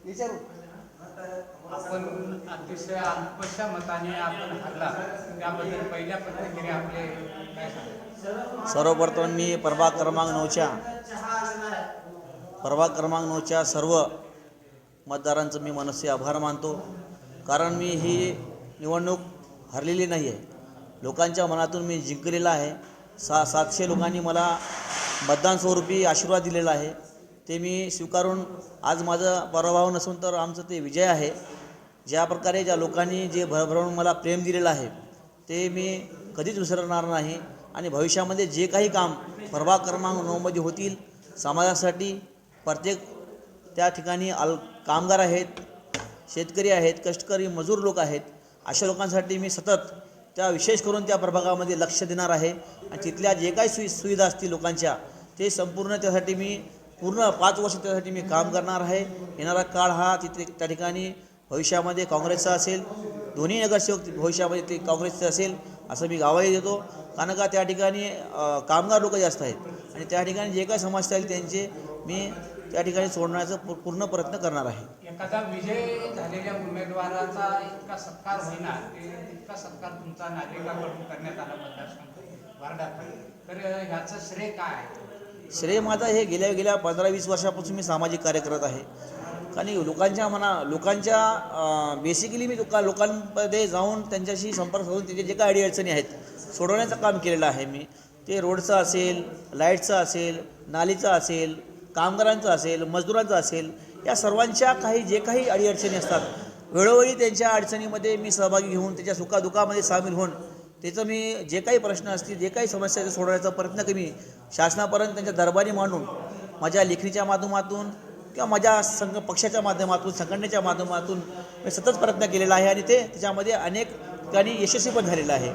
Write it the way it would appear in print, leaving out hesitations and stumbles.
विचारू. आपण अतिशय अल्पशा मताने आपण हरला, त्याबद्दल पहिल्या प्रतिक्रिया आपले काय सांगा? सर्वप्रथम मी प्रभाग क्रमांक 9च्या सर्व मतदारांचं मी मनसे आभार मानतो. कारण मी ही निवडणूक हरलेली नाही आहे, लोकांच्या मनातून मी जिंकलेला आहे. 700 लोकांनी मला मतदान स्वरूपी आशीर्वाद दिलेला आहे. ते मी स्वीकारून आज माझा पराभव नसून तर आमचं ते विजय आहे. ज्या प्रकारे ज्या लोकांनी जे भरभरून मला प्रेम दिलेलं आहे ते मी कधीच विसरणार नाही. आणि भविष्यामध्ये जे काही काम प्रभाग क्रमांक 9मध्ये होतील समाजासाठी, प्रत्येक त्या ठिकाणी कामगार आहेत, शेतकरी आहेत, कष्टकरी मजूर लोक आहेत, अशा लोकांसाठी मी सतत त्या विशेष करून त्या प्रभागामध्ये लक्ष देणार आहे. आणि तिथल्या जे काही सुविधा असतील लोकांच्या ते संपूर्ण त्यासाठी मी पूर्ण 5 वर्ष त्यासाठी मी काम करणार आहे. येणारा काळ हा त्या ठिकाणी भविष्यामध्ये काँग्रेसचा असेल, दोन्ही नगरसेवक भविष्यामध्ये ते काँग्रेसचे असेल असं मी गावाही देतो. कारण का त्या ठिकाणी कामगार लोक जास्त आहेत आणि त्या ठिकाणी जे काही समस्या आहेत त्यांचे मी त्या ठिकाणी सोडण्याचा पूर्ण प्रयत्न करणार आहे. एखादा विजय झालेल्या उमेदवाराचा इतका सत्कार होईना, इतका सत्कार तुमचा नागरिकांकडून करण्यात आला मतदारसंघ वार्डात, तर ह्याचं श्रेय काय आहे? श्रेय माझा हे गेल्या 15-20 वर्षापासून मी सामाजिक कार्य करत आहे. आणि लोकांच्या बेसिकली मी लोकांमध्ये जाऊन त्यांच्याशी संपर्क साधून त्याचे जे काही अडीअडचणी आहेत सोडवण्याचं काम केलेलं आहे. मी ते रोडचं असेल, लाईटचं असेल, नालीचं असेल, कामगारांचं असेल, मजदुरांचं असेल, या सर्वांच्या जे काही अडीअडचणी असतात वेळोवेळी त्यांच्या अडचणीमध्ये मी सहभागी घेऊन त्याच्या सुखादुखामध्ये सामील होऊन त्याचं मी जे काही प्रश्न असतील, जे काही समस्या ते सोडवण्याचा प्रयत्न मी शासनापर्यंत त्यांच्या दरबारी मांडून माझ्या लेखणीच्या माध्यमातून किंवा माझ्या पक्षाच्या माध्यमातून, संघटनेच्या माध्यमातून मी सतत प्रयत्न केलेला आहे आणि त्याच्यामध्ये अनेक ठिकाणी यशस्वी पण झालेलं आहे.